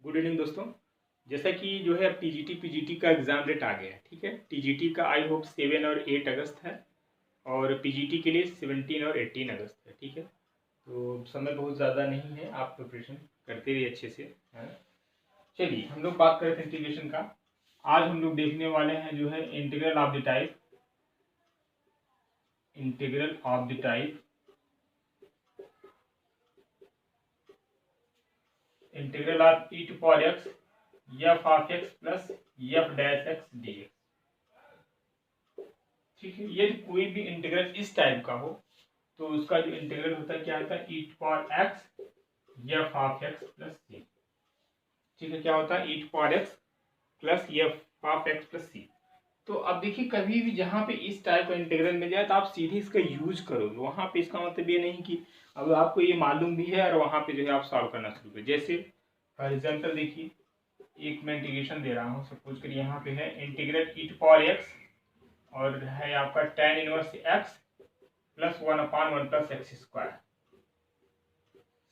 Good evening दोस्तों। जैसा कि जो है अब टीजीटी पीजीटी का एग्ज़ाम डेट आ गया है। ठीक है, टीजीटी का आई होप 7 और 8 अगस्त है और पीजीटी के लिए 17 और 18 अगस्त है। ठीक है, तो समय बहुत ज़्यादा नहीं है, आप प्रिपरेशन करते रहिए अच्छे से, है ना। चलिए हम लोग बात करते हैं इंटीग्रेशन का। आज हम लोग देखने वाले हैं जो है integral of the type integral of e to power x f of x plus f dash x dx। ठीक है, यदि कोई भी इंटीग्रल इस टाइप का हो तो उसका जो इंटीग्रल होता है क्या होता है, e to power x f of x plus c। ठीक है, क्या होता है e to power x plus f of x plus c। तो अब देखिए, कभी भी जहाँ पे इस टाइप का इंटीग्रल मिल जाए तो आप सीधे इसका यूज करोगे। वहाँ पे इसका मतलब ये नहीं कि अब आपको ये मालूम भी है और वहाँ पे जो है आप सॉल्व करना शुरू करें। जैसे फॉर एग्जाम्पल देखिए, एक मैं इंटीग्रेशन दे रहा हूँ, सपोज करिए यहाँ पे है integral e to power x और है आपका tan inverse x plus 1/1 plus x square.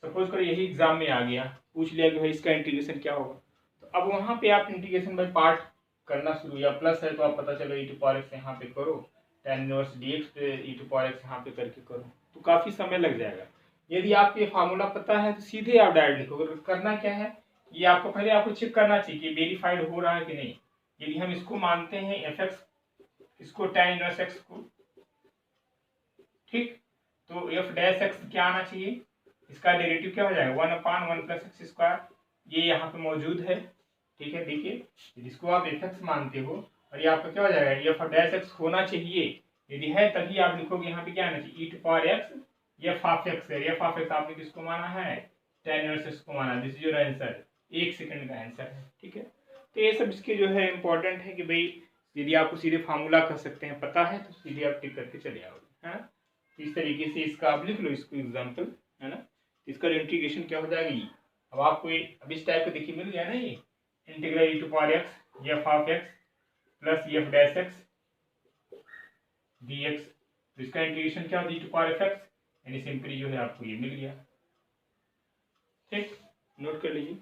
Suppose करिए यही एग्जाम में आ गया, पूछ लिया कि भाई इसका इंटीग्रेशन क्या होगा, तो अब वहाँ पे आप इंटीग्रेशन बाय पार्ट करना शुरू, या प्लस है तो आप पता चलो e टू पावर x यहाँ पे करो, tan इनवर्स dx पे e टू पावर x यहाँ पे करके करो, तो काफ़ी समय लग जाएगा। यदि आपको ये फार्मूला पता है तो सीधे आप डायरेक्ट लिखोगे। करना क्या है, ये आपको पहले आपको चेक करना चाहिए कि वेरीफाइड हो रहा है कि नहीं। यदि हम इसको मानते हैं f(x), इसको tan इनवर्स x को, ठीक, तो f डैश x क्या आना चाहिए, इसका डेरिवेटिव क्या हो जाएगा 1/1 प्लस एक्स स्क्वायर, ये यहाँ पे मौजूद है। ठीक है, देखिए जिसको आप f(x) मानते हो और ये आपका क्या हो जाएगा f डैश x होना चाहिए। यदि है तभी आप लिखोगे यहाँ पे क्या आना चाहिए e to power x f of x है। f ऑफ x आपने किसको माना है, tan इनवर्स x को माना। This is your answer, 1 second का आंसर है। ठीक है, तो ये सब इसके जो है इम्पोर्टेंट है कि भाई यदि आपको सीधे फार्मूला कर सकते हैं पता है तो सीधे आप टिक करके चले आओगे, है ना। इस तरीके से इसका आप लिख लो इसको एग्जाम्पल, है ना। इसका इंटीग्रेशन क्या हो जाएगा ये, अब आपको अब इस टाइप का देखिए मिल गया ना, ये integral e to power x f of x plus f dash x dx। तो इसका इंटीग्रेशन क्या होता है e to power f x, यानी सिंपली जो है आपको ये मिल गया। ठीक, नोट कर लीजिए।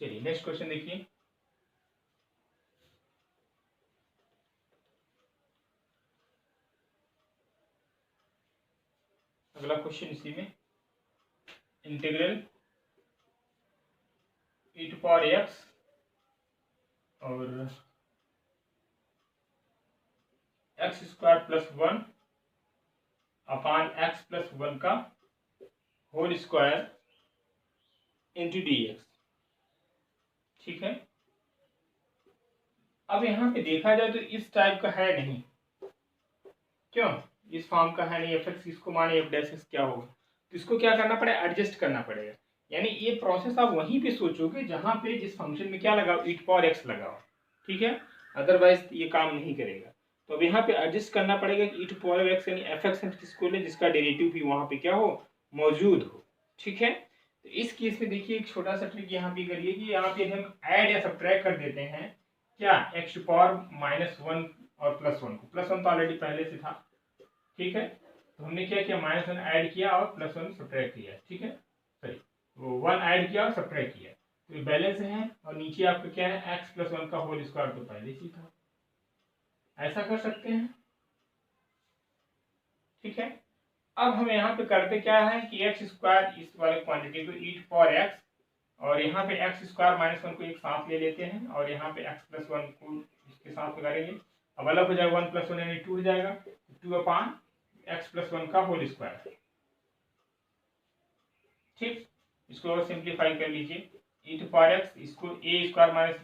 चलिए नेक्स्ट क्वेश्चन देखिए। अगला क्वेश्चन इसी में, integral e to power x और x square plus 1 upon x plus 1 का होल स्क्वायर इंटू dx। ठीक है, अब यहाँ पे देखा जाए तो इस टाइप का है नहीं, क्यों, इस फॉर्म का है नहीं। f(x) किसको माने, f डैश x क्या होगा, तो इसको क्या करना पड़ेगा, एडजस्ट करना पड़ेगा। यानी ये प्रोसेस आप वहीं पे सोचोगे जहां पे जिस फंक्शन में क्या लगाओ, e टू पावर x लगाओ। ठीक है, अदरवाइज ये काम नहीं करेगा। तो अब यहाँ पे एडजस्ट करना पड़ेगा कि e टू पावर x यानी f(x) किसको ले, जिसका डेरिवेटिव भी वहां पे क्या हो, मौजूद हो। ठीक है, तो इस केस में देखिए एक छोटा सा ट्रिक यहाँ पे करिए कि यहाँ पे हम ऐड या सब्ट्रैक्ट कर देते हैं क्या, x टू पावर -1 और +1 को, +1 तो ऑलरेडी पहले से था। ठीक है, तो हमने क्या किया, -1 ऐड किया और +1 सब्ट्रैक्ट किया। ठीक है, सॉरी, वो 1 ऐड किया और सब्ट्रैक्ट किया, तो ये बैलेंस है। और नीचे आपका क्या है, x प्लस 1 का होल स्क्वायर तो पहले ही था, ऐसा कर सकते हैं। ठीक है, अब हम यहाँ पे करते क्या है कि एक्स स्क्वायर इस वाले क्वांटिटी को e टू पावर x और यहाँ पे एक्स स्क्वायर -1 को एक साथ ले लेते हैं और यहाँ पे x प्लस 1 को इसके साथ में करेंगे। अब अलग हो जाएगा, 1 + 1 यानी 2 हो जाएगा, 2 x प्लस 1 का होल स्क्वायर। ठीक, इसको और सिंप्लीफाई कर लीजिए, e टू पावर x, इसको a square minus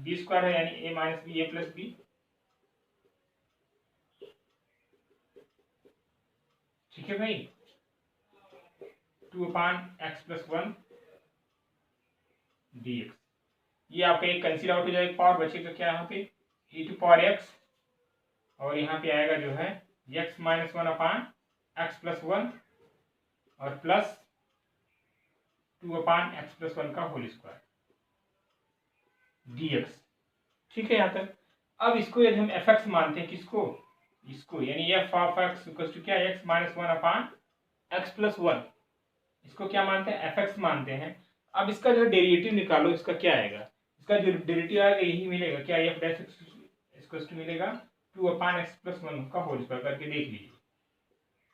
b square है यानी a minus b, a plus b. ठीक है भाई, 2/x प्लस 1 dx। ये आपका एक कैंसिल आउट हो जाएगा, पावर बचेगा क्या यहाँ पे, e टू पावर x और यहाँ पे आएगा जो है x माइनस 1/x प्लस 1 और प्लस 2/x प्लस 1 का होल स्क्वायर dx। ठीक है यहाँ तक। अब इसको यदि हम एफ एक्स मानते हैं, किसको, इसको, यानी f of x equal to क्या, x minus one upon x plus one, इसको क्या मानते हैं, एफ एक्स मानते हैं। अब इसका जो डेरिवेटिव निकालो, इसका क्या आएगा, इसका जो डेरिवेटिव आएगा यही मिलेगा, क्या, f dash x equal to मिलेगा 2 अपान एक्स प्लस वन का होल स्क्वायर, करके देख लीजिए।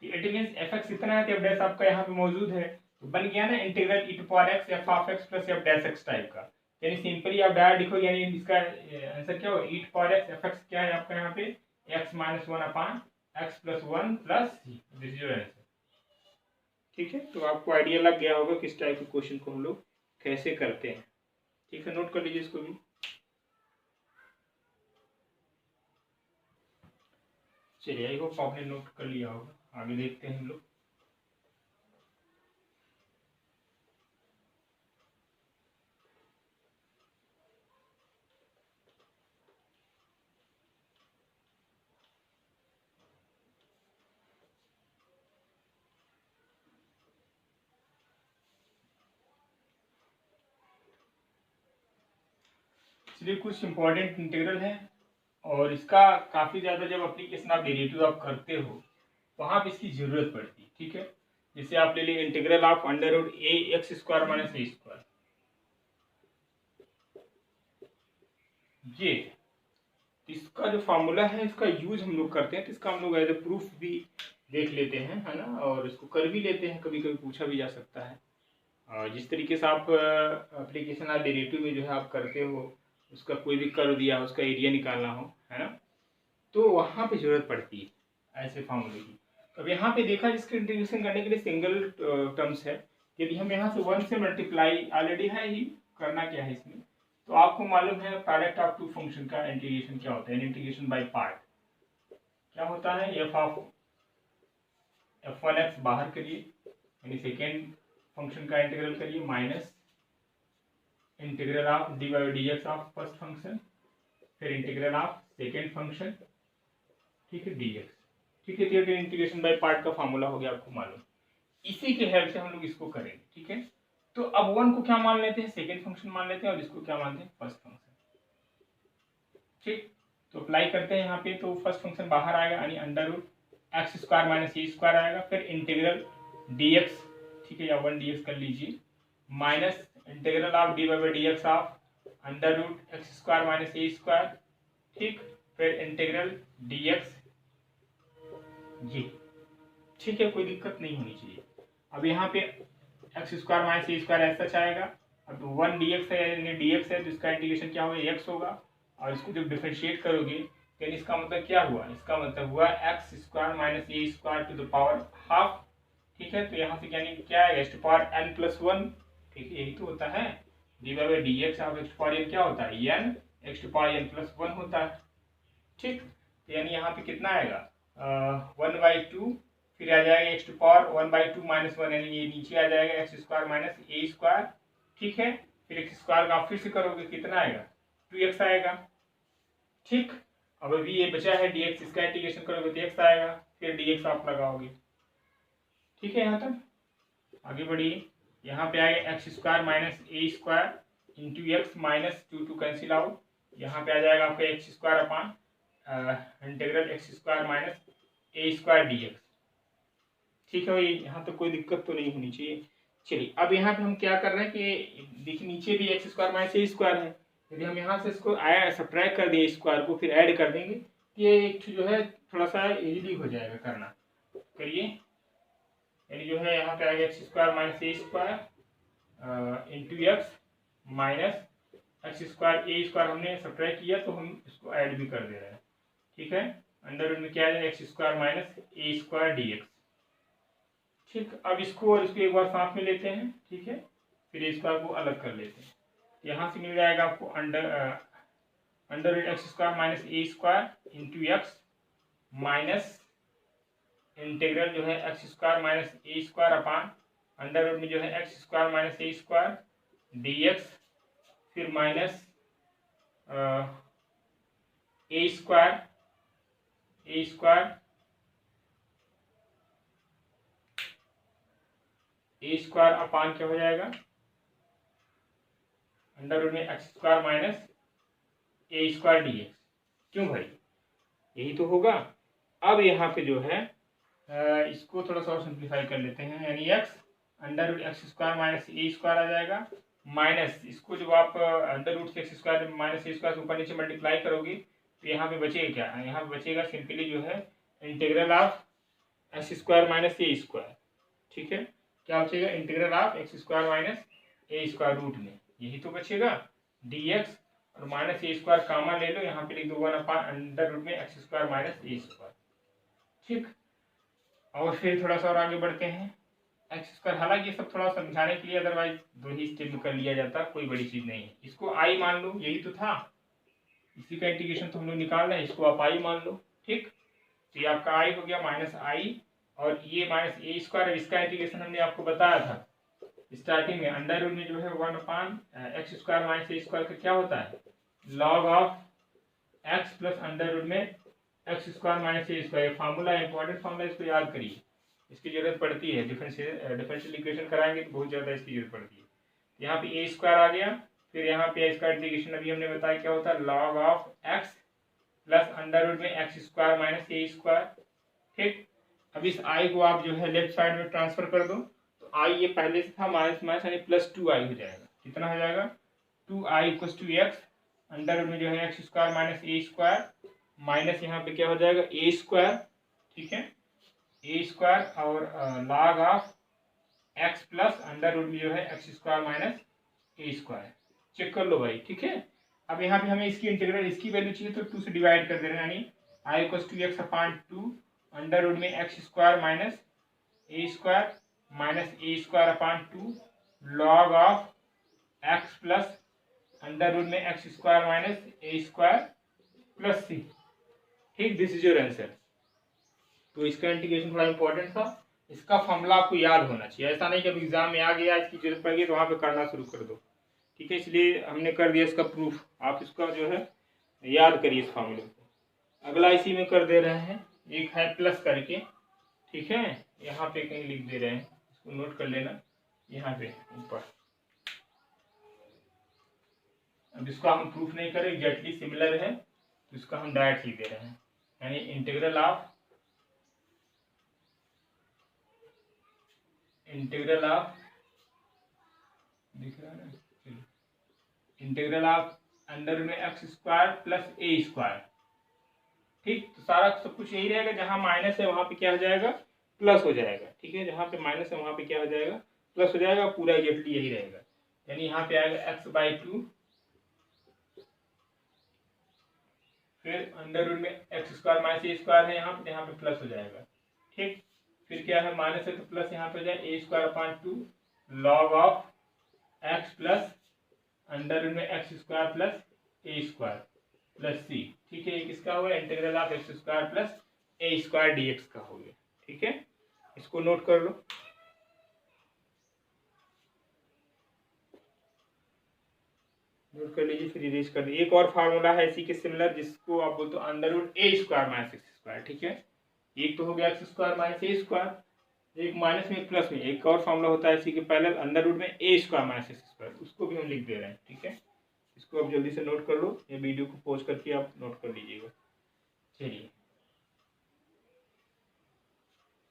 इट मींस एफ एक्स इतना है तो एफ डैश आपका यहाँ पे मौजूद है, तो बन गया ना integral e to power x f of x plus f dash x type का। यानी सिंपली आप डायरेक्ट लिखो, यानी इसका आंसर क्या होगा, e to power x f x क्या है आपका यहाँ पे, x minus one upon x plus one plus c, this is your answer. ठीक है, तो आपको आइडिया लग गया होगा किस टाइप के क्वेश्चन को हम लोग कैसे करते हैं। ठीक है, नोट कर लीजिए इसको भी। चलिए, आई होप आपने नोट कर लिया होगा, आगे देखते हैं हम लोग। चलिए, कुछ इंपॉर्टेंट इंटीग्रल है और इसका काफ़ी ज़्यादा जब एप्लीकेशन आप डेरिवेटिव आप करते हो वहाँ पे इसकी ज़रूरत पड़ती है। ठीक है, जैसे आप ले लिए integral of under root a x square minus a square, ये इसका जो फार्मूला है इसका यूज हम लोग करते हैं, तो इसका हम लोग एज ए प्रूफ भी देख लेते हैं, है ना, और इसको कर भी लेते हैं, कभी कभी पूछा भी जा सकता है। और जिस तरीके से आप एप्लीकेशन आप डेरिवेटिव में जो है आप करते हो, उसका कोई भी कर्व दिया हो, उसका एरिया निकालना हो, है ना, तो वहाँ पे जरूरत पड़ती है ऐसे फार्मूले की। अब यहाँ पे देखा, जिसके इंटीग्रेशन करने के लिए सिंगल टर्म्स है, यदि हम यहाँ से 1 से मल्टीप्लाई ऑलरेडी है ही, करना क्या है इसमें, तो आपको मालूम है प्रोडक्ट ऑफ टू फंक्शन का इंटीग्रेशन क्या होता है, इंटीग्रेशन बाय पार्ट क्या होता है, F of F one x बाहर करिए, यानी सेकेंड फंक्शन का इंटीग्रल करिए, minus integral of d by d x of first function, फिर इंटीग्रल ऑफ सेकेंड फंक्शन, ठीक है, डी एक्स। ठीक है, तो इंटीग्रेशन बाय पार्ट का फार्मूला हो गया आपको मालूम, इसी के हेल्प से हम लोग इसको करेंगे। ठीक है, तो अब वन को क्या मान लेते हैं, सेकेंड फंक्शन मान लेते हैं, और इसको क्या मानते हैं, फर्स्ट फंक्शन। ठीक, तो अप्लाई करते हैं यहाँ पे, तो फर्स्ट फंक्शन बाहर आएगा, यानी under root x square minus a square आएगा, फिर इंटीग्रल डी एक्स, ठीक है, या 1 डी एक्स कर लीजिए, minus integral of d by d x of under root x square minus a square, ठीक, फिर इंटीग्रल डी एक्स, ये ठीक है, कोई दिक्कत नहीं होनी चाहिए। अब यहाँ पे x square minus a square ऐसा चाहेगा, अब 1 डी एक्स है, यानी डी एक्स है, तो इसका इंटीग्रेशन क्या होगा, एक्स होगा, और इसको जब डिफरेंशिएट करोगे तो इसका मतलब क्या हुआ, इसका मतलब हुआ x square minus a square to the power half. ठीक है, तो यहाँ से यानी क्या है, x to power n plus one, ठीक है, यही तो होता है, d by d x of x to power n क्या होता है, n x to power n plus one होता है। ठीक, तो यानी यहाँ पे कितना आएगा, 1/2, फिर आ जाएगा x to power 1/2 minus one, यानी ये नीचे आ जाएगा x square minus a square. ठीक है, फिर एक्स स्क्वायर का आप फिर से करोगे, कितना आएगा, 2x आएगा। ठीक, अब अभी ये बचा है dx, इसका इंटीग्रेशन करोगे तो x आएगा, फिर dx आप लगाओगे। ठीक है, यहाँ तक आगे बढ़िए, यहाँ पे आएगा x square minus a square into x minus two cancel out, यहाँ पे आ जाएगा आपका x square upon integral x square minus a square d x. ठीक है भाई, यहाँ तक कोई दिक्कत तो नहीं होनी चाहिए। चलिए, अब यहाँ पे हम क्या कर रहे हैं कि देखिए नीचे भी x square minus a square है, यदि हम यहाँ से इसको सब्ट्रैक्ट कर दिए स्क्वायर को, फिर ऐड कर देंगे, ये एक जो है थोड़ा सा इजीली हो जाएगा करना। करिए, यानी जो है यहाँ पे आ गया x square minus a square into x minus x square a square हमने सब्ट्रैक्ट किया, तो हम इसको ऐड भी कर दे रहे हैं। ठीक है, अंडर रूट में क्या है, x square minus a square d x. ठीक, अब इसको और इसको एक बार साथ में लेते हैं, ठीक है, फिर स्क्वायर को अलग कर लेते हैं, यहाँ से मिल जाएगा आपको under root x square minus a square into x minus integral जो है x square minus a square upon under root में जो है x square minus a square d x, फिर माइनस ए स्क्वायर अपान क्या हो जाएगा, अंडर रूट में x square minus a square d x. क्यों भाई, यही तो होगा। अब यहाँ पे जो है इसको थोड़ा सा और सिंप्लीफाई कर लेते हैं, यानी x under root x square minus a square आ जाएगा, माइनस इसको जब आप अंडर रूट से x square minus a square से ऊपर नीचे मल्टीप्लाई करोगे तो यहाँ पे बचेगा क्या, यहाँ पे बचेगा सिंपली जो है integral of x square minus a square. ठीक है, क्या बचेगा, integral of x square minus a square root में, यही तो बचेगा डी एक्स, और माइनस ए स्क्वायर कामा ले लो, यहाँ पे लिख दो 1 अंडर रूट में x square minus a square. ठीक, और फिर थोड़ा सा और आगे बढ़ते हैं, एक्स स्क्वायर, हालांकि ये सब थोड़ा समझाने के लिए, अदरवाइज दो ही स्टेप में कर लिया जाता, कोई बड़ी चीज नहीं है। इसको आई मान लो, यही तो था, इसी का इंटीग्रेशन तो हम लोग निकाल रहे हैं, इसको आप आई मान लो। ठीक, तो ये आपका आई हो गया माइनस आई, और ये माइनस ए स्क्वायर, इसका इंटीग्रेशन हमने आपको बताया था स्टार्टिंग में, अंडर रूट में जो है 1 x square minus a square का क्या होता है, log of x plus under root में x square minus a square. Formula important formula, इसको याद करिए, इसकी जरूरत पड़ती है, डिफरेंशियल इक्वेशन कराएंगे तो बहुत ज़्यादा इसकी जरूरत पड़ती है। यहाँ पे ए स्क्वायर आ गया, फिर यहाँ पे इसका इंटीग्रेशन अभी हमने बताया क्या होता है, log of x plus under root में x square minus a square. ठीक, अब इस आई को आप जो है लेफ्ट साइड में ट्रांसफर कर दो, तो आई ये पहले से था माइनस माइनस यानी प्लस 2i हो जाएगा। कितना हो जाएगा, 2i equal to x under root में जो है x square minus a square, minus यहाँ पे क्या हो जाएगा ए स्क्वायर। ठीक है, ए स्क्वायर और log of x plus under root में जो है x square minus a square. Check कर लो भाई। ठीक है, अब यहाँ पे हमें इसकी इंटीग्रल, इसकी वैल्यू चाहिए तो 2 से डिवाइड कर दे रहे हैं, यानी I equal to x upon 2 under root में x square minus a square upon 2 log of x plus under root में x square minus a square plus c. ठीक, दिस इज योर आंसर। तो इसका integration थोड़ा important था, इसका formula आपको याद होना चाहिए, ऐसा नहीं कि अब एग्जाम में आ गया इसकी जरूरत पड़ गई तो वहाँ पे करना शुरू कर दो। ठीक है, इसलिए हमने कर दिया इसका प्रूफ, आप इसका जो है याद करिए इस फॉर्मूले को। अगला इसी में कर दे रहे हैं, एक है प्लस करके। ठीक है, यहाँ पे कहीं लिख दे रहे हैं, इसको नोट कर लेना यहाँ पे ऊपर। अब इसको हम प्रूफ नहीं करें, एग्जैक्टली सिमिलर है तो इसका हम डायरेक्ट लिख दे रहे हैं, यानी इंटीग्रल ऑफ दिख रहा है ना, इंटीग्रल ऑफ अंडर में x square plus a square. ठीक, तो सारा सब कुछ यही रहेगा, जहां माइनस है वहां पे क्या हो जाएगा, प्लस हो जाएगा। ठीक है, जहां पे माइनस है वहां पे क्या हो जाएगा, प्लस हो जाएगा, पूरा एग्जैक्टली यही रहेगा, यानी यहाँ पे आएगा x/2, फिर अंडर रूट में x square minus a square है यहाँ पे प्लस हो जाएगा। ठीक, फिर क्या है, माइनस है तो प्लस यहाँ पे जाए a square upon 2 log of x plus under root में x square plus a square plus c. ठीक है, ये किसका हो गया, integral of x square plus a square d x का हो गया। ठीक है, इसको नोट कर लो। नोट कर लीजिए, फिर इरेज कर लीजिए। एक और फार्मूला है इसी के सिमिलर, जिसको आप बोलते हो अंडर रूट ए स्क्वायर माइनस एक्स स्क्वायर। ठीक है, एक तो हो गया x square minus a square, एक माइनस में एक प्लस में, एक और फार्मूला होता है इसी के पहले अंडर रूट में ए स्क्वायर माइनस एक्स स्क्वायर, उसको भी हम लिख दे रहे हैं। ठीक है, इसको आप जल्दी से नोट कर लो, ये वीडियो को पॉज करके आप नोट कर लीजिएगा। चलिए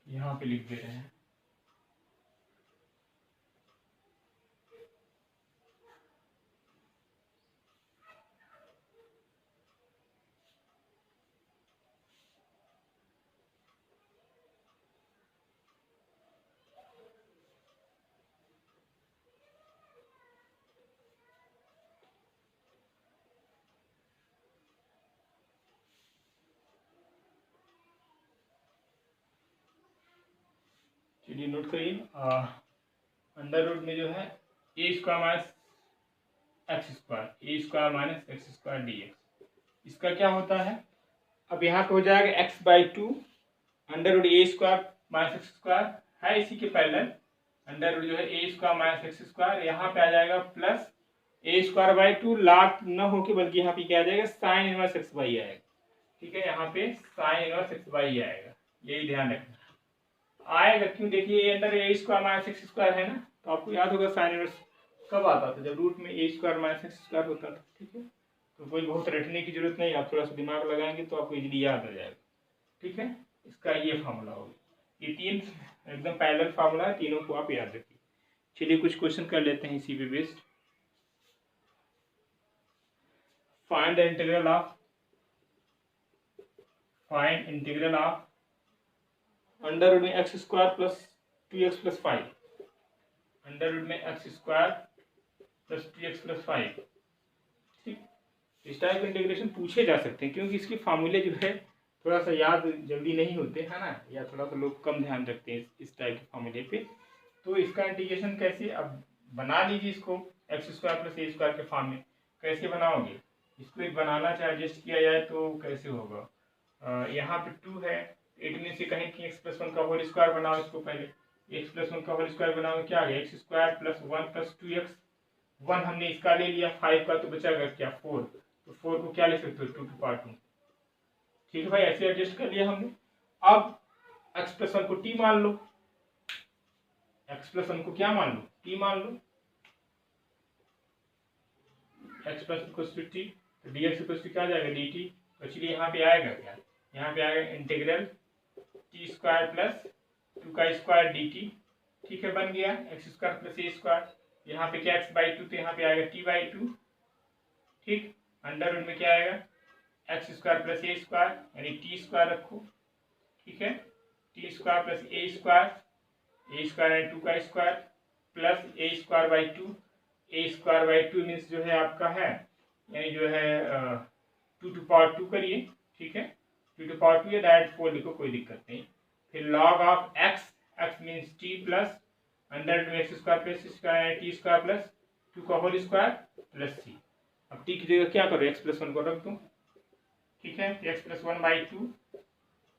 यहाँ पे लिख दे रहे हैं, चलिए नोट करिए। अंडर रूट में जो है a square minus x square minus x square d x, इसका क्या होता है, अब यहाँ पे हो जाएगा x/2 अंडर रूट ए स्क्वायर माइनस एक्स स्क्वायर है इसी के पैरेलल, अंडर रूट जो है a square minus x square, यहाँ पे आ जाएगा प्लस ए स्क्वायर बाई 2 लाट न होके बल्कि यहाँ पे क्या आ जाएगा साइन इनवर्स एक्स बाई आएगा। ठीक है, यहाँ पे साइन इनवर्स एक्स बाई आएगा, यही ध्यान रखना आएगा। क्यों, देखिए अंदर ए स्क्वायर माइनस एक्स स्क्वायर है ना, तो आपको याद होगा साइन इनवर्स कब आता था, जब रूट में ए स्क्वायर माइनस एक्स स्क्वायर होता था। ठीक है, तो कोई बहुत रटने की जरूरत नहीं, आप थोड़ा सा दिमाग लगाएंगे तो आपको इजीली याद आ जाएगा। ठीक है, इसका ये फार्मूला होगा। ये 3 एकदम पैरेलल फार्मूला है, तीनों को आप याद रखिए। चलिए कुछ क्वेश्चन कर लेते हैं इसी पे based. Find the integral of under root में x square plus 2x plus 5, under root में x square plus 2x plus 5। ठीक, इस टाइप के इंटीग्रेशन पूछे जा सकते हैं क्योंकि इसके फार्मूले जो है थोड़ा सा याद जल्दी नहीं होते है ना, या थोड़ा सा लोग कम ध्यान रखते हैं इस टाइप के फार्मूले पे। तो इसका इंटीग्रेशन कैसे, अब बना लीजिए इसको x square plus a square के फॉर्म में। कैसे बनाओगे इसको, एक बनाना चाहे एडजस्ट किया जाए तो कैसे होगा, यहाँ पे 2 है, इट मीन से कहें कि एक्स प्लस 1 का होल स्क्वायर बनाओ। इसको पहले एक्स प्लस 1 का होल स्क्वायर बनाओ, क्या आ गया x square plus 1 plus 2x। 1 हमने इसका ले लिया, 5 का तो बचाएगा क्या 4, तो 4 को क्या ले सकते हो 2 टू पावर 2। ठीक है भाई, ऐसे एडजस्ट कर लिया हमने। अब एक्स प्लस 1 को टी मान लो, एक्स प्लस 1 को क्या मान लो टी मान लो, x plus equal to t, तो डी एक्स इक्वल टू क्या आ जाएगा डी टी। तो चलिए यहाँ पे आएगा क्या, यहाँ पे आएगा इंटीग्रल टी स्क्वायर प्लस 2 का स्क्वायर डी टी। ठीक है, बन गया x square plus a square, यहाँ पे क्या एक्स बाई 2, तो यहाँ पे आएगा टी बाई 2। ठीक, अंडर रूट में क्या आएगा x square plus a square, यानी टी स्क्वायर रखो। ठीक है, T square plus a square and 2 का square plus a square by 2। A square by 2 means जो है आपका है, यानी जो है 2 टू पावर 2 करिए। ठीक है, 2 टू पावर 2 या डायरेक्ट 4 लिखो, कोई दिक्कत नहीं। फिर log of x, x means t plus under root x square plus square t square plus 2 का होल स्क्वायर प्लस सी। अब टी की जगह क्या करो एक्स प्लस 1 को रख दो। ठीक है, x plus 1 by 2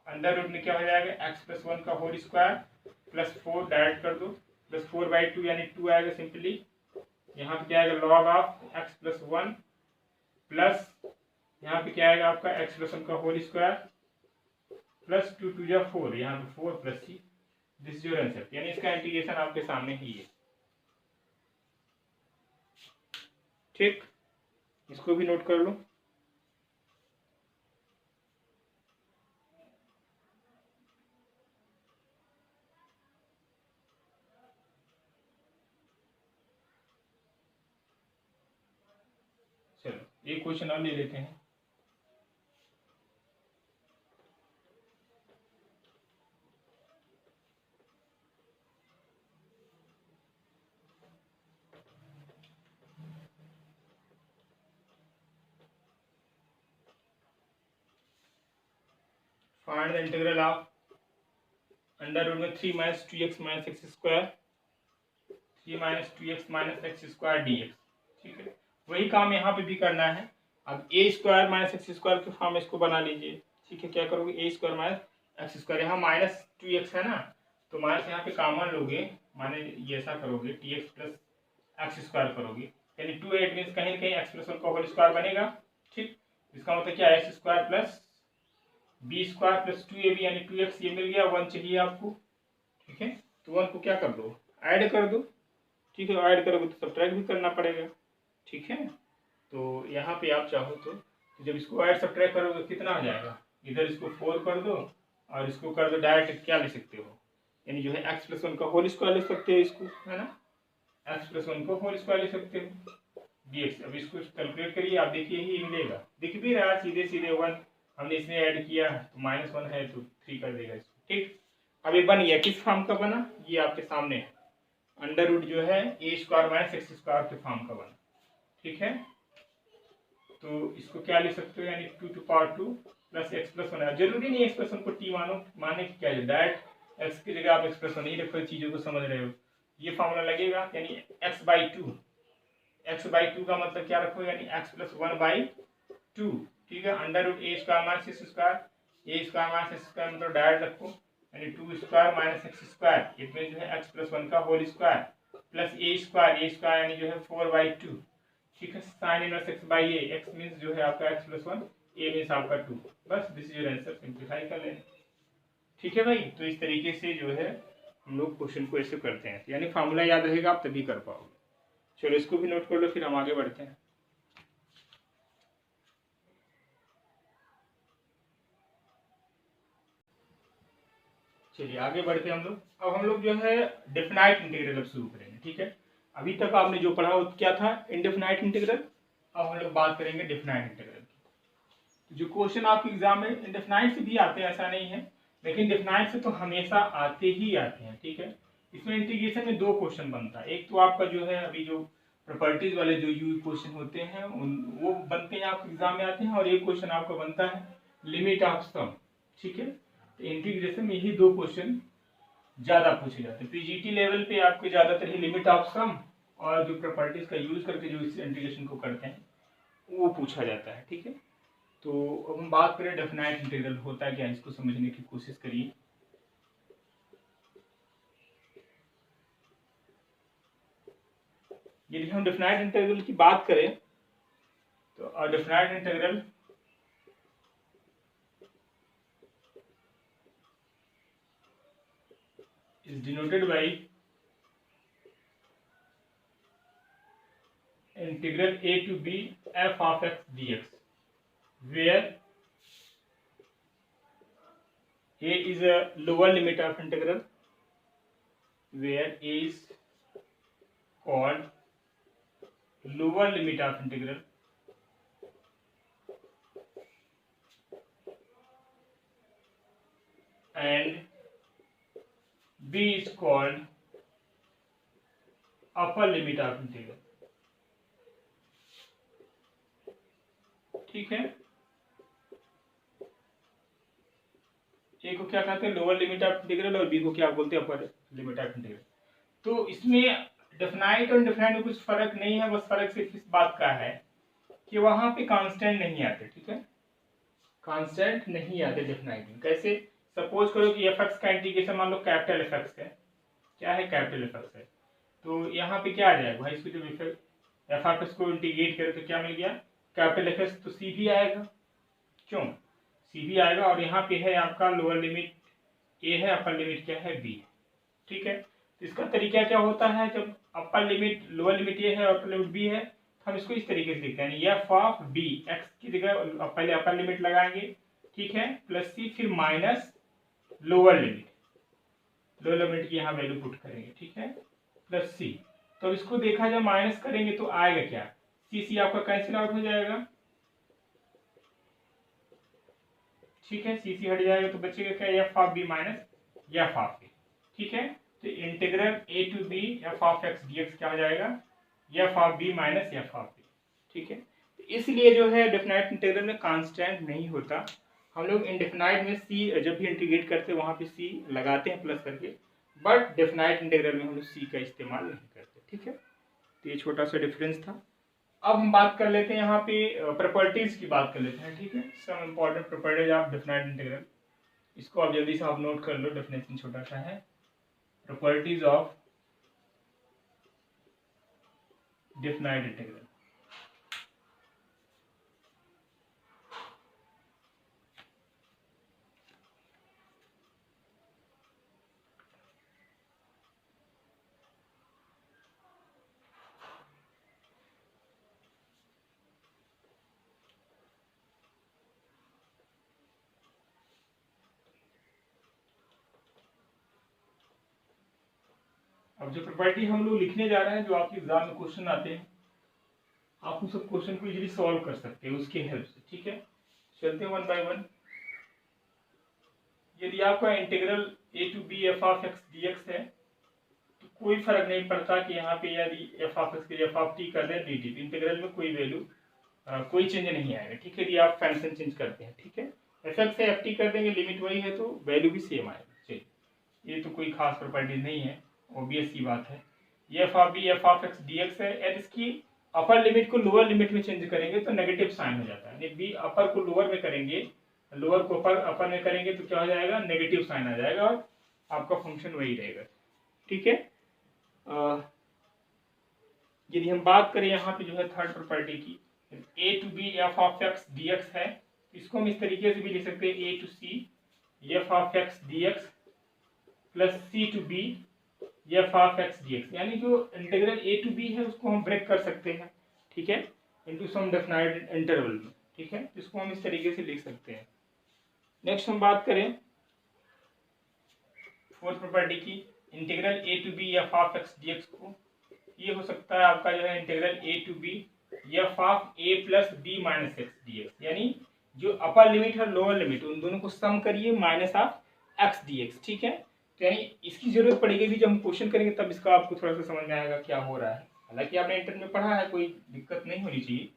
under root में क्या हो जाएगा एक्स प्लस 1 का होल स्क्वायर प्लस 4 डायरेक्ट कर दो, प्लस 4 बाई 2 यानी 2 आएगा सिंपली। यहाँ पे क्या आएगा log of x plus 1 plus यहाँ पे क्या आएगा आपका एक्स प्लस 1 का होल स्क्वायर प्लस 2 टू जा 4, यहाँ पे 4 plus c. This is your answer, यानी इसका इंटीग्रेशन आपके सामने ही है। ठीक, इसको भी नोट कर लो। चलो एक क्वेश्चन और ले लेते हैं। Find the integral of under root में 3 minus 2x minus x square, 3 minus 2x minus x square d x. ठीक है, वही काम यहाँ पे भी करना है। अब ए स्क्वायर माइनस एक्स स्क्वायर के फॉर्म में इसको बना लीजिए। ठीक है, क्या करोगे ए स्क्वायर माइनस एक्स स्क्वायर, यहाँ माइनस 2x है ना, तो माइनस यहाँ पे कॉमन लोगे, माने ये ऐसा करोगे T x plus x square करोगे, यानी 2 8 मीन्स कहीं ना कहीं एक्स प्लस 1 का होल स्क्वायर बनेगा। ठीक, इसका मतलब क्या है x square plus b square plus 2ab यानी 2x, ये मिल गया। 1 चाहिए आपको। ठीक है, तो 1 को क्या कर दो ऐड कर दो। ठीक है, ऐड करोगे तो सब्ट्रैक्ट भी करना पड़ेगा। ठीक है, तो यहाँ पे आप चाहो तो जब इसको ऐड सब्ट्रैक्ट करोगे तो कितना आ जाएगा, इधर इसको 4 कर दो और इसको कर दो डायरेक्ट क्या ले सकते हो, यानी जो है एक्स प्लस 1 का होल स्क्वायर ले सकते हो इसको, है ना, एक्स प्लस 1 को होल स्क्वायर ले सकते हो dx। अब इसको कैलकुलेट करिए, आप देखिए ही मिलेगा, दिख भी रहा है सीधे सीधे 1 हमने इसमें ऐड किया तो -1 है तो 3 कर देगा इसको। ठीक, अब ये बन गया, किस फॉर्म का बना, ये आपके सामने है, अंडर रूट जो है a square minus x square के फॉर्म का बना। ठीक है, तो इसको क्या ले सकते हो, यानी 2 to power 2 plus x plus 1 है। जरूरी नहीं एक्स प्लस 1 को टी मानो, माने कि क्या है डायरेक्ट एक्स की जगह आप एक्स प्लस 1 नहीं रखो, चीज़ों को समझ रहे हो। ये फॉर्मूला लगेगा, यानी एक्स बाई 2, एक्स बाई 2 का मतलब क्या रखो, यानी एक्स प्लस 1 बाई 2। ठीक है, under root A square minus x square, a square minus x square मतलब डायरेक्ट रखो, यानी 2 स्क्वायर माइनस एक्स स्क्वायर, इसमें जो है एक्स प्लस 1 का whole square plus a square यानी जो है 4 बाई 2। ठीक है, sine inverse x by A, x means जो है आपका एक्स प्लस 1, ए मीन्स आपका 2। बस this is your answer, simplify कर लेना। ठीक है भाई, तो इस तरीके से जो है हम लोग क्वेश्चन को ऐसे करते हैं, यानी फार्मूला याद रहेगा आप तभी कर पाओगे। चलो इसको भी नोट कर लो, फिर हम आगे बढ़ते हैं। चलिए आगे बढ़ते हम लोग। अब हम लोग जो है डेफिनाइट इंटीग्रल अब शुरू करेंगे, ठीक है। अभी तक आपने जो पढ़ा वो क्या था, इनडेफिनाइट इंटीग्रल। अब हम लोग बात करेंगे डेफिनाइट इंटीग्रल की। जो क्वेश्चन आपके एग्जाम में इनडेफिनाइट से भी आते हैं ऐसा नहीं है, लेकिन डेफिनाइट से तो हमेशा आते ही आते हैं, ठीक है। इसमें इंटीग्रेशन में दो क्वेश्चन बनता है। एक तो आपका जो है अभी जो प्रॉपर्टीज वाले जो यू क्वेश्चन होते हैं वो बनते हैं, आपके एग्जाम में आते हैं। और एक क्वेश्चन आपका बनता है लिमिट ऑफ सम, ठीक है। तो इंटीग्रेशन में यही दो क्वेश्चन ज्यादा पूछे जाते हैं। पीजीटी लेवल पे आपके ज्यादातर ही लिमिट ऑफ सम और जो प्रॉपर्टीज का यूज करके जो इस इंटीग्रेशन को करते हैं वो पूछा जाता है, ठीक है। तो अब हम बात करें डेफिनाइट इंटीग्रल होता क्या है, इसको समझने की कोशिश करिए। यदि हम डेफिनाइट इंटीग्रल की बात करें तो definite integral is denoted by integral a to b f of x dx, where a is a lower limit of integral, where a is called lower limit of integral, and b is called upper limit of integral, ठीक है। ए को क्या कहते हैं, lower limit of integral, और B को क्या बोलते हैं, अपर लिमिट ऑफ इंटीग्रल। तो इसमें डेफिनाइट और इनडेफिनाइट में कुछ फर्क नहीं है, बस फर्क सिर्फ इस बात का है कि वहां पे कांस्टेंट नहीं आते, ठीक है। कांस्टेंट नहीं आते डेफिनाइट में। कैसे, सपोज करो कि एफ एक्स का इंटीग्रेशन मान लो कैपिटल एफ एक्स है, क्या है, कैपिटल एफ एक्स है। तो यहाँ पे क्या आ जाएगा भाई, इसको जब एफ ऑफ एक्स को इंटीग्रेट करें तो क्या मिल गया, कैपिटल एफ एक्स, तो सी भी आएगा, क्यों, सी भी आएगा। और यहाँ पे है आपका लोअर लिमिट ए है, अपर लिमिट क्या है, बी, ठीक है। तो इसका तरीका क्या होता है, जब अपर लिमिट लोअर लिमिट ए है और अपर लिमिट बी है, तो हम इसको इस तरीके से लिखते हैं, एफ ऑफ बी एक्स की जगह पहले अपर लिमिट लगाएंगे, ठीक है, प्लस सी, फिर माइनस लोअर लिमिट की यहाँ वैल्यू पुट करेंगे, ठीक है, प्लस सी। तो इसको देखा जाए माइनस करेंगे तो आएगा क्या, सी सी आपका कैंसिल आउट हो जाएगा, ठीक है, सी सी हट जाएगा तो बचेगा क्या, f of b minus f of b, ठीक है। तो integral a to b f of x d x क्या हो जाएगा, f of b minus f of b, ठीक है। तो इसलिए जो है डेफिनाइट इंटीग्रल में कांस्टेंट नहीं होता। हम लोग इंडेफिनाइट में सी जब भी इंटीग्रेट करते हैं वहां पे सी लगाते हैं प्लस करके, बट डेफिनाइट इंटीग्रल में हम लोग सी का इस्तेमाल नहीं करते, ठीक है। तो ये छोटा सा डिफरेंस था। अब हम बात कर लेते हैं यहाँ पे प्रॉपर्टीज की बात कर लेते हैं, ठीक है। Some important properties of definite integral, इसको आप जल्दी से आप नोट कर लो, डेफिनेशन छोटा सा है। प्रॉपर्टीज ऑफ डेफिनाइट इंटीग्रल, अब जो प्रॉपर्टी हम लोग लिखने जा रहे हैं, जो आपके एग्जाम में क्वेश्चन आते हैं, आप उन सब क्वेश्चन को इजीली सॉल्व कर सकते हैं उसकी हेल्प से, ठीक है। चलते हैं वन बाय वन। यदि आपका integral a to b f of x d x है, तो कोई फर्क नहीं पड़ता कि यहाँ पे यदि एफ ऑफ एक्स के एफ ऑफ टी कर दें डी टी, इंटीग्रल में कोई वैल्यू कोई चेंज नहीं आएगा, ठीक है। यदि आप फंक्शन चेंज करते हैं, ठीक है, एफ एक्स से एफ टी कर देंगे, लिमिट वही है तो वैल्यू भी सेम आएगा। चलिए, ये तो कोई खास प्रॉपर्टी नहीं है, ऑब्वियस सी बात है। ये f of b f of x d x है, एंड इसकी अपर लिमिट को लोअर लिमिट में चेंज करेंगे तो नेगेटिव साइन हो जाता है। बी अपर को लोअर में करेंगे, लोअर को अपर में करेंगे तो क्या हो जाएगा, नेगेटिव साइन आ जाएगा, और आपका फंक्शन वही रहेगा, ठीक है। यदि हम बात करें यहाँ पे जो है थर्ड प्रॉपर्टी की, a to b f of x d x है, इसको हम इस तरीके से भी लिख सकते हैं, a to c f of x d x plus c to b f of x d x, यानी जो इंटीग्रल ए टू बी है उसको हम ब्रेक कर सकते हैं, ठीक है, इनटू सम डेफिनाइट इंटरवल में, ठीक है। इसको हम इस तरीके से लिख सकते हैं। नेक्स्ट हम बात करें फोर्थ प्रॉपर्टी की, integral a to b f of x d x को, ये हो सकता है आपका जो है integral a to b f of a plus b minus x d x, यानी जो अपर लिमिट और लोअर लिमिट उन दोनों को सम करिए minus of x d x, ठीक है। तो यानी इसकी जरूरत पड़ेगी भी जब हम क्वेश्चन करेंगे तब इसका आपको थोड़ा सा समझ में आएगा क्या हो रहा है। हालांकि आपने इंटर में पढ़ा है, कोई दिक्कत नहीं होनी चाहिए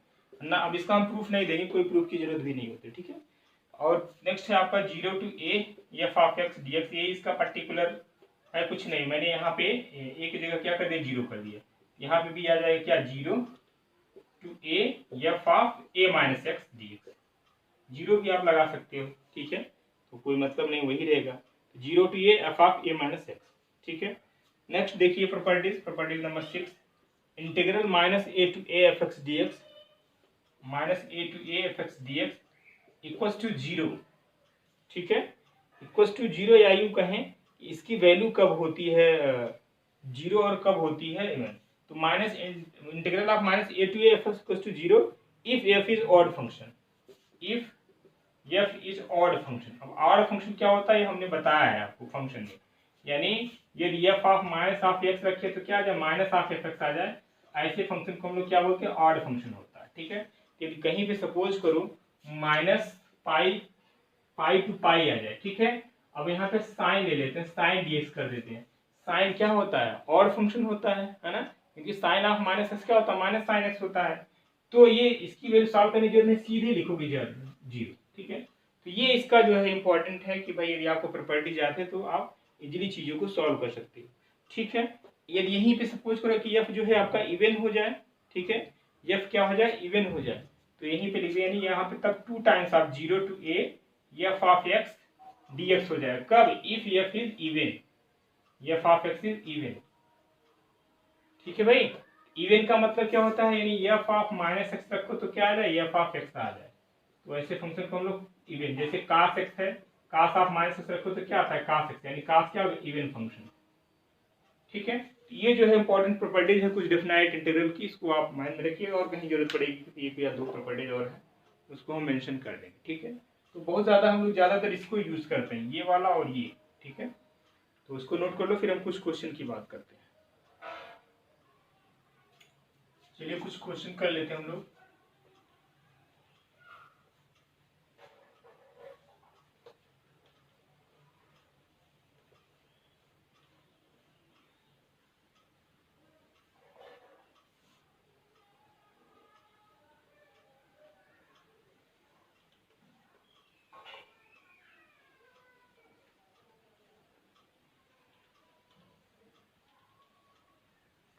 ना। अब इसका हम प्रूफ नहीं देंगे, कोई प्रूफ की जरूरत भी नहीं होती, ठीक है। और नेक्स्ट है आपका 0 to a f of x d x, ये इसका पर्टिकुलर है कुछ नहीं, मैंने यहाँ पे ए की जगह क्या कर दिया, 0 कर दिया। यहाँ पे भी आ जाएगा क्या, 0 to a f of a minus x d x, 0 भी आप लगा सकते हो, ठीक है, तो कोई मतलब नहीं, वही रहेगा 0 to a f of a minus x, ठीक है। नेक्स्ट देखिए properties number 6, integral minus a to a f x d x minus a to a f x d x equals to 0, ठीक है, इक्वल्स टू 0, या यूँ कहें इसकी value कब होती है 0 और कब होती है इवन। तो minus integral of minus a to a f x equals to 0 if f is odd function, if f is odd function. अब ऑड फंक्शन क्या होता है ये हमने बताया है आपको फंक्शन में, यानी यदि F of minus of x रखे तो क्या आ जाए, माइनस ऑफ एफ एक्स आ जाए, ऐसे फंक्शन को हम लोग क्या बोलते हैं, ऑड फंक्शन होता है, ठीक है। यदि कहीं पे सपोज करो माइनस पाई टू पाई आ जाए, ठीक है, अब यहाँ पे साइन ले लेते हैं, साइन डीएक्स कर देते हैं। साइन क्या होता है, ऑड फंक्शन होता है ना, क्योंकि साइन ऑफ माइनस एक्स क्या होता है, माइनस साइन एक्स होता है। तो ये इसकी वैल्यू सॉल्व करने की जरूरत नहीं, सीधे लिखोगे 0, ठीक है। तो ये इसका जो है इंपॉर्टेंट है कि भाई यदि आपको प्रॉपर्टीज आते हैं तो आप इजीली चीजों को सॉल्व कर सकते हो, ठीक है। यदि यहीं पे सपोज करो कि एफ जो है आपका इवन हो जाए, ठीक है, एफ क्या हो जाए, इवन हो जाए, तो यहीं पे लिखे, यानी यहाँ पे तब 2 times of 0 to a f of x d x हो जाएगा, कब, if f is even, f of x is even, ठीक है भाई। इवन का मतलब क्या होता है, यानी एफ ऑफ माइनस एक्स रखो तो क्या आ जाए, एफ ऑफ एक्स आ जाए। तो ऐसे फंक्शन को हम लोग इवन, जैसे कास एक्स है, कास ऑफ माइनस एक्स रखो तो क्या आता है, कास एक्स, यानी कास क्या होगा, इवन फंक्शन, ठीक है। ये जो है इंपॉर्टेंट प्रॉपर्टीज है कुछ डेफिनाइट इंटीग्रल की, इसको आप माइंड में रखिएगा, और कहीं जरूरत पड़ेगी तो एक या 2 प्रॉपर्टीज और है उसको हम मेंशन कर देंगे, ठीक है। तो बहुत ज़्यादा हम लोग ज़्यादातर इसको यूज़ करते हैं, ये वाला और ये, ठीक है। तो उसको नोट कर लो, फिर हम कुछ क्वेश्चन की बात करते हैं। चलिए कुछ क्वेश्चन कर लेते हैं हम लोग।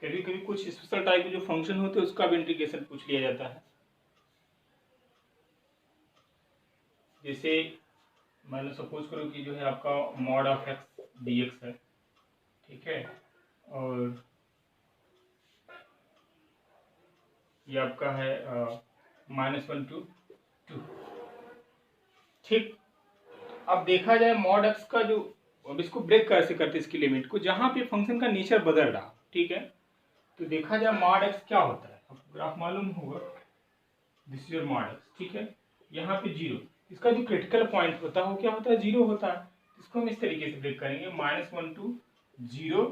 कभी कभी कुछ स्पेशल टाइप के जो फंक्शन होते हैं उसका भी इंटीग्रेशन पूछ लिया जाता है, जैसे मान लो सपोज करो कि जो है आपका mod of x d x है, ठीक है, और ये आपका है -1 to 2, ठीक। अब देखा जाए मॉड एक्स का जो, अब इसको ब्रेक कैसे करते इसकी लिमिट को, जहाँ पे फंक्शन का नेचर बदल रहा, ठीक है। तो देखा जाए मॉड एक्स क्या होता है, आपको ग्राफ मालूम होगा, this is your mod x, ठीक है। यहाँ पे 0, इसका जो क्रिटिकल पॉइंट होता है वो क्या होता है, 0 होता है। इसको हम इस तरीके से ब्रेक करेंगे, -1 to 0,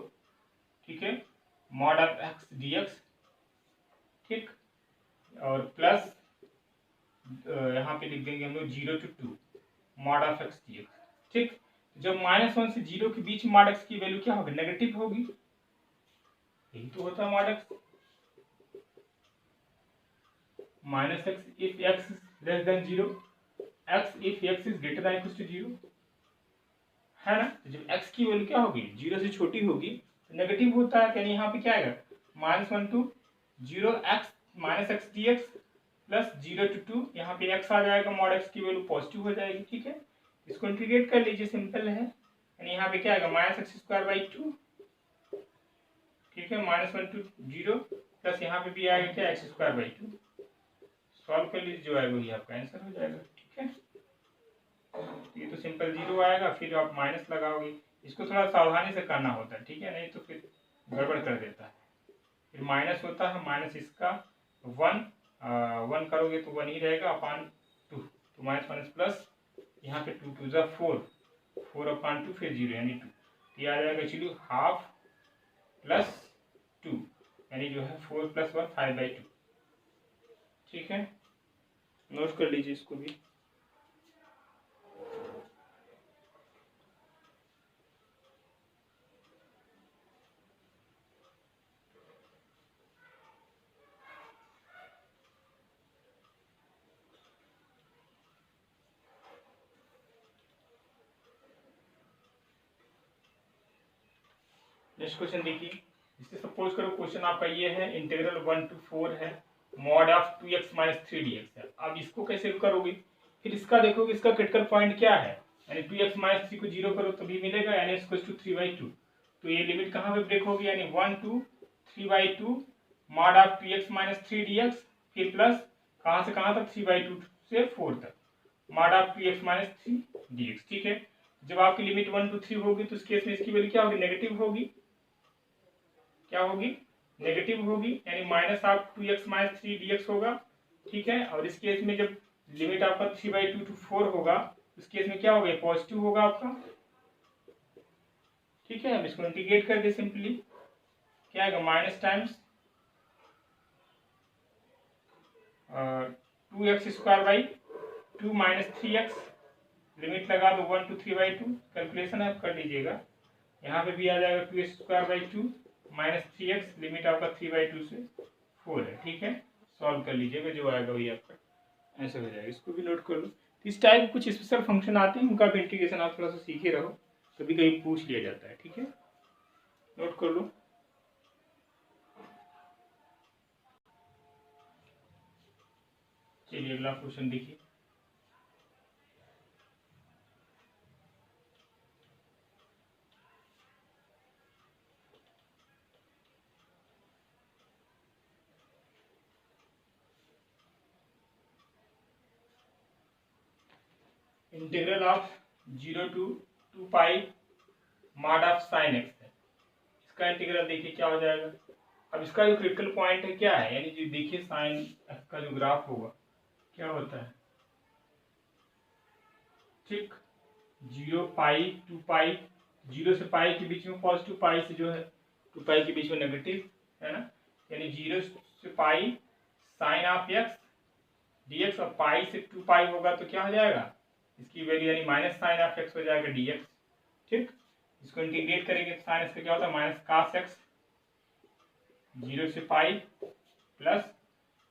ठीक है, mod of x d x, ठीक, और प्लस यहाँ पे लिख देंगे हम लोग 0 to 2 mod of x d x, ठीक। जब -1 से 0 के बीच मॉड एक्स की वैल्यू क्या होगी, नेगेटिव होगी, यही तो होता है mod x, -x if x less than 0, x if x is greater than equals to 0, है ना। तो जब x की वैल्यू क्या होगी, 0 से छोटी होगी तो नेगेटिव होता है, यानी यहाँ पे क्या आएगा, -1 to 0 x minus x d x plus 0 to 2, यहाँ पे x आ जाएगा, मॉड x की वैल्यू पॉजिटिव हो जाएगी, ठीक है। इसको इंटीग्रेट कर लीजिए, सिंपल है, यानी यहाँ पे क्या आएगा, -x² 2, ठीक है, -1 to 0 प्लस यहाँ पे भी आएगा क्या, x² 2, सॉल्व कर लीजिए, जो आएगा वही आपका आंसर हो जाएगा, ठीक है। ये तो सिंपल 0 आएगा, फिर आप माइनस लगाओगे, इसको थोड़ा सावधानी से करना होता है, ठीक है, नहीं तो फिर गड़बड़ कर देता है। फिर माइनस होता है, माइनस इसका 1 करोगे तो 1 ही रहेगा अपान 2, तो माइनस प्लस, यहाँ पे 2 2 4 4/2, फिर 0 यानी 2, तो ये आ जाएगा एक्चुअली हाफ प्लस 2, यानी जो है 4 + 1 5/2। ठीक है, नोट कर लीजिए इसको भी। नेक्स्ट क्वेश्चन देखिए, इससे सपोज करो क्वेश्चन आपका ये है इंटीग्रल 1 to 4 है, मॉड ऑफ 2x - 3dx है। अब इसको कैसे करोगे, फिर इसका देखोगे इसका क्रिटिकल पॉइंट क्या है, यानी 2x - 3 को 0 करो तभी मिलेगा, यानी इसको 3/2। तो ये लिमिट कहाँ पे ब्रेक होगी, यानी 1 to 3/2 mod of 2x - 3dx, फिर प्लस कहाँ से कहाँ तक 3/2 से 4 तक मॉड ऑफ 2x - 3dx। ठीक है, जब आपकी लिमिट 1 to 3 होगी तो इस केस में इसकी वैल्यू क्या होगी, नेगेटिव होगी। क्या होगी, नेगेटिव होगी, यानी माइनस ऑफ 2x - 3dx होगा। ठीक है, और इस केस में जब लिमिट आपका 3/2 to 4 होगा, इस केस में क्या होगा, पॉजिटिव होगा आपका। ठीक है, अब इसको इंटीग्रेट कर दे सिंपली, क्या आएगा, minus times 2x² - 3x, limit लगा दो 1 to 3/2, कैलकुलेशन आप कर लीजिएगा। यहाँ पे भी आ जाएगा 2x² - 3x, लिमिट आपका 3/2 से 4 है। ठीक है, सॉल्व कर लीजिएगा, जो आएगा वही आपका ऐसा हो जाएगा। इसको भी नोट कर लो। तो इस टाइप कुछ स्पेशल फंक्शन आते हैं, उनका भी इंटीग्रेशन आप थोड़ा सा सीखे रहो, कभी कभी पूछ लिया जाता है। ठीक है, नोट कर लो। चलिए अगला क्वेश्चन देखिए, integral of 0 to 2 pi mod of sine x है। इसका इंटीग्रल देखिए क्या हो जाएगा। अब इसका जो क्रिटिकल पॉइंट है क्या है, यानी जो देखिए साइन एक्स का जो ग्राफ होगा क्या होता है, ठीक, 0 पाई 2 पाई, 0 से पाई के बीच में पॉजिटिव, पाई से जो है 2 पाई के बीच में नेगेटिव, है ना, यानी 0 से pi sine of x dx, और पाई से 2 पाई होगा तो क्या हो जाएगा, इसकी वैल्यू यानी माइनस साइन ऑफ एक्स हो जाएगा dx। ठीक, इसको इंटीग्रेट करेंगे तो साइन एक्स का क्या होता है, माइनस कास एक्स, 0 से पाई प्लस,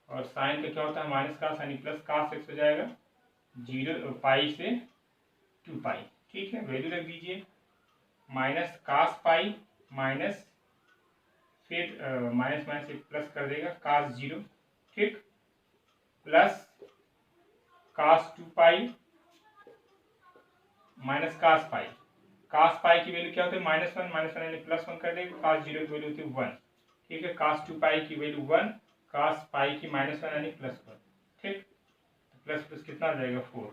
और साइन का क्या होता है, माइनस कास, यानी प्लस कास एक्स हो जाएगा 0 पाई से 2 पाई। ठीक है, वैल्यू रख दीजिए, माइनस कास पाई माइनस, फिर माइनस माइनस प्लस कर देगा कास 0, ठीक, plus cos 2 pi minus cos पाई। कास पाई की वैल्यू क्या होती है, -1, -1 यानी +1 कर देगा, कास 0 की वैल्यू होती है 1। ठीक है, कास 2 पाई की वैल्यू 1, कास पाई की -1 यानी +1। ठीक, तो प्लस प्लस कितना आ जाएगा 4।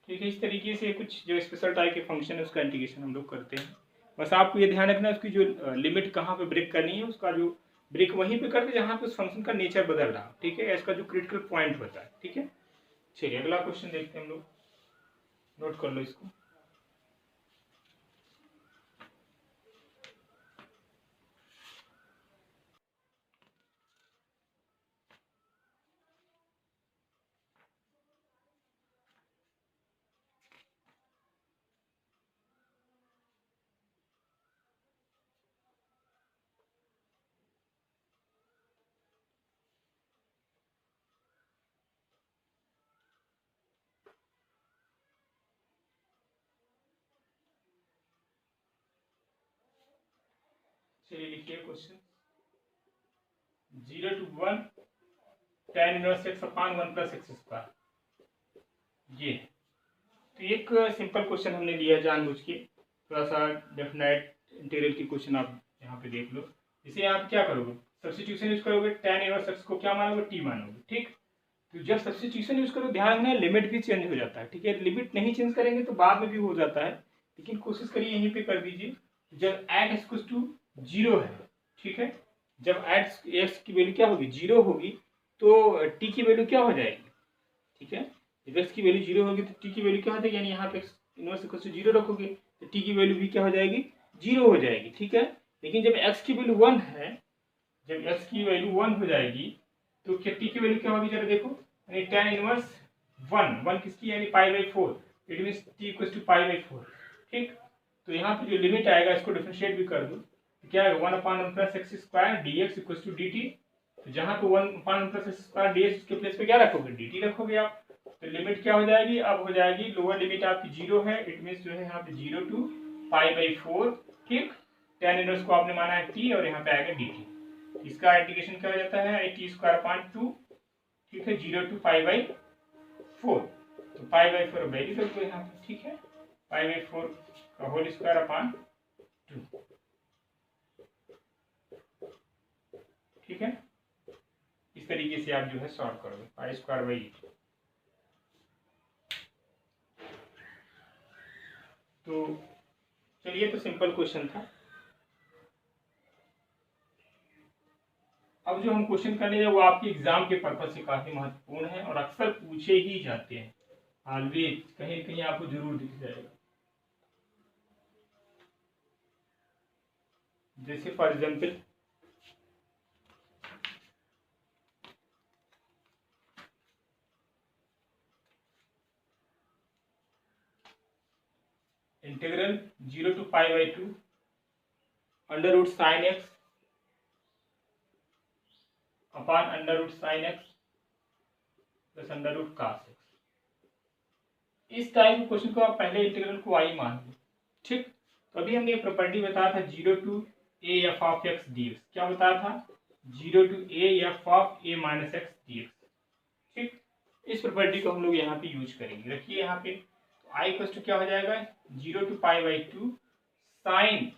ठीक है, इस तरीके से कुछ जो स्पेशल टाइप के फंक्शन है उसका इंटीग्रेशन हम लोग करते हैं। बस आपको ये ध्यान रखना है उसकी जो लिमिट कहाँ पे ब्रेक करनी है, उसका जो ब्रेक वहीं पे करते जहाँ पे उस फंक्शन का नेचर बदल रहा। ठीक है, इसका जो क्रिटिकल पॉइंट होता है। ठीक है, चलिए अगला क्वेश्चन देखते हैं हम लोग, नोट कर लो इसको। चलिए लिखिए question, 0 to 1 tan inverse x upon 1 + x²। ये तो एक सिंपल क्वेश्चन हमने लिया जानबूझ के, थोड़ा सा डेफिनेट इंटीग्रल की क्वेश्चन आप यहाँ पे देख लो। इसे आप क्या करोगे, सब्स्टिट्यूशन यूज करोगे, tan इनवर्स x को क्या मानोगे, t मानोगे। ठीक, तो जब सब्स्टिट्यूशन यूज करो ध्यान रखना लिमिट भी चेंज हो जाता है। ठीक है, लिमिट नहीं चेंज करेंगे तो बाद में भी हो जाता है, लेकिन कोशिश करिए यहीं पे कर दीजिए। जब एट x = 0 है, ठीक है, जब एट x की वैल्यू क्या होगी, 0 होगी, तो t की वैल्यू क्या हो जाएगी। ठीक है, जब x की वैल्यू 0 होगी तो t की वैल्यू क्या हो जाएगी, यानी यहाँ पे इनवर्स इक्वल टू 0 रखोगे तो टी की वैल्यू भी क्या हो जाएगी, 0 हो जाएगी, ठीक है। लेकिन जब एक्स की वैल्यू 1 है, जब एक्स की वैल्यू 1 हो जाएगी तो क्या टी की वैल्यू क्या होगी, जरा देखो, यानी tan इनवर्स 1 किसकी, यानी π/4, it means t equal to π/4, ठीक। तो यहाँ पे जो लिमिट आएगा इसको डिफरेंशिएट भी कर दो तो क्या आएगा 1/1 + x² dx equal to dt। तो जहाँ पे 1/1 + x² dx के प्लेस पे क्या रखोगे, dt रखोगे आप। तो लिमिट क्या हो जाएगी, अब हो जाएगी लोअर लिमिट आपकी 0 है, इट मीन्स जो है यहाँ पे 0 टू π/4, ठीक। tan इनवर्स को आपने माना है t और यहाँ पे आएगा dt। इसका इंटीग्रेशन क्या हो जाता है, t²/2, ठीक है, 0 टू π/4। तो π/4 वैल्यू कर दो यहाँ पे, ठीक है, π/4 का होल स्क्वायर अपॉन 2, ठीक है। इस तरीके से आप जो है सॉल्व करोगे π²/8। तो चलिए, तो सिंपल क्वेश्चन था। अब जो हम क्वेश्चन करने जाए वो आपके एग्जाम के पर्पज से काफी महत्वपूर्ण है और अक्सर पूछे ही जाते हैं, ऑलवेज कहीं कहीं आपको जरूर दिख जाएगा। जैसे for example integral 0 to π/2 √sin x upon √sin x plus √cos x। इस टाइप के क्वेश्चन को आप पहले इंटीग्रल को y मान लो, ठीक। तो अभी हमने प्रॉपर्टी बताया था 0 टू a f(x) dx, क्या बताया था, 0 टू a f(a - x) dx, ठीक। इस प्रॉपर्टी को हम लोग यहाँ पे यूज करेंगे। रखिए यहाँ पे i इक्वल टू क्या हो जाएगा, 0 टू π/2 साइन,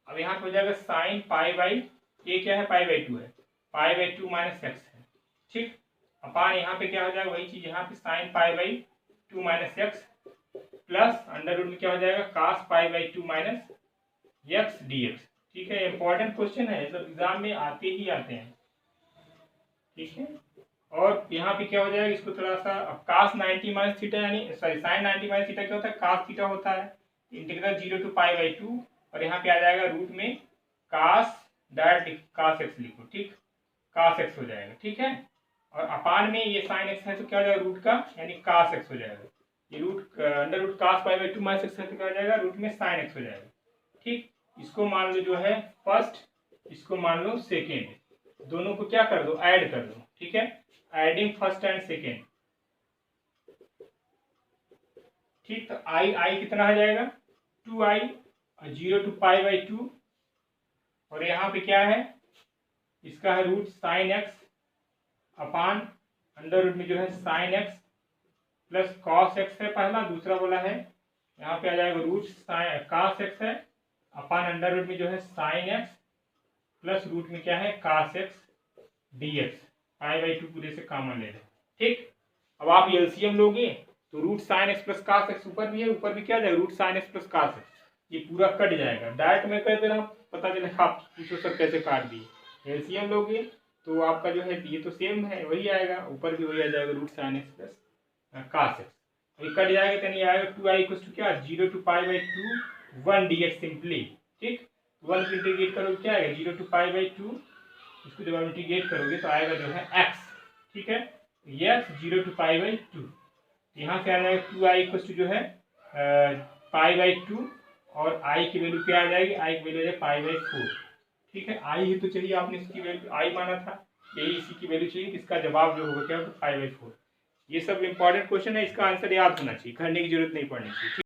अब यहाँ पे हो जाएगा साइन a क्या है, π/2 है, π/2 - x है, ठीक। अपान यहाँ पे क्या हो जाएगा, वही चीज यहाँ पे sine π/2 - x plus under root में क्या हो जाएगा, cos π/2 - x dx, ठीक है। इंपॉर्टेंट क्वेश्चन है, सब एग्जाम में आते ही आते हैं, ठीक है। और यहाँ पे क्या हो जाएगा, इसको थोड़ा सा, अब cos 90 - थीटा यानी सॉरी साइन 90 - थीटा क्या होता है, cos थीटा होता है। इंटीग्रल 0 टू π/2 और यहाँ पे आ जाएगा रूट में cos, डायरेक्ट cos x लिखो, ठीक, cos x हो जाएगा, ठीक है। और अपान में ये साइन x है तो क्या हो जाएगा, रूट का यानी cos x हो जाएगा। ये root under root cos π/2 - x है तो क्या हो जाएगा, रूट में साइन x हो जाएगा, ठीक। इसको मान लो जो है फर्स्ट, इसको मान लो सेकेंड, दोनों को क्या कर दो, ऐड कर दो, ठीक है, एडिंग फर्स्ट एंड सेकेंड, ठीक। तो आई कितना आ जाएगा, 2i और 0 टू π/2 और यहाँ पे क्या है, इसका है root sine x upon under root में जो है sine x plus cos x है पहला, दूसरा वाला है यहाँ पे आ जाएगा रूट साइन कॉस एक्स है अपान अंडर रूट में जो है साइन एक्स प्लस रूट में क्या है कॉस एक्स dx, π/2 पूरे से कॉमन ले लें, ठीक। अब आप एलसीएम लोगे तो root sine x plus cos x ऊपर भी है, ऊपर भी क्या जाएगा, root sine x plus cos x, ये पूरा कट जाएगा। डायरेक्ट में कर दे रहा हूँ, पता चले आप पूछो सर कैसे काट दिए, एलसीएम लोगे तो आपका जो है ये तो सेम है, वही आएगा, ऊपर भी वही आ जाएगा root sine x plus cos x, अभी कट जाएगा तो नहीं आएगा, 2i इक्वल टू क्या, 0 टू π/2 1 dx सिंपली, ठीक। 1 को इंटीग्रेट करोगे क्या आएगा, 0 टू π/2, इसको जब आप इंटीग्रेट करोगे तो आएगा जो है x, ठीक है, x 0 टू π/2, यहाँ से आ जाएगा 2i इक्वल टू जो है π/2 और i की वैल्यू क्या आ जाएगी, i की वैल्यू आ जाएगी π/4, ठीक है। i ही तो चाहिए, आपने इसकी वैल्यू i माना था, यही इसी की वैल्यू चाहिए, इसका जवाब जो होगा क्या, π/4। ये सब इंपॉर्टेंट क्वेश्चन है, इसका आंसर याद होना चाहिए, करने की जरूरत नहीं पड़नी चाहिए।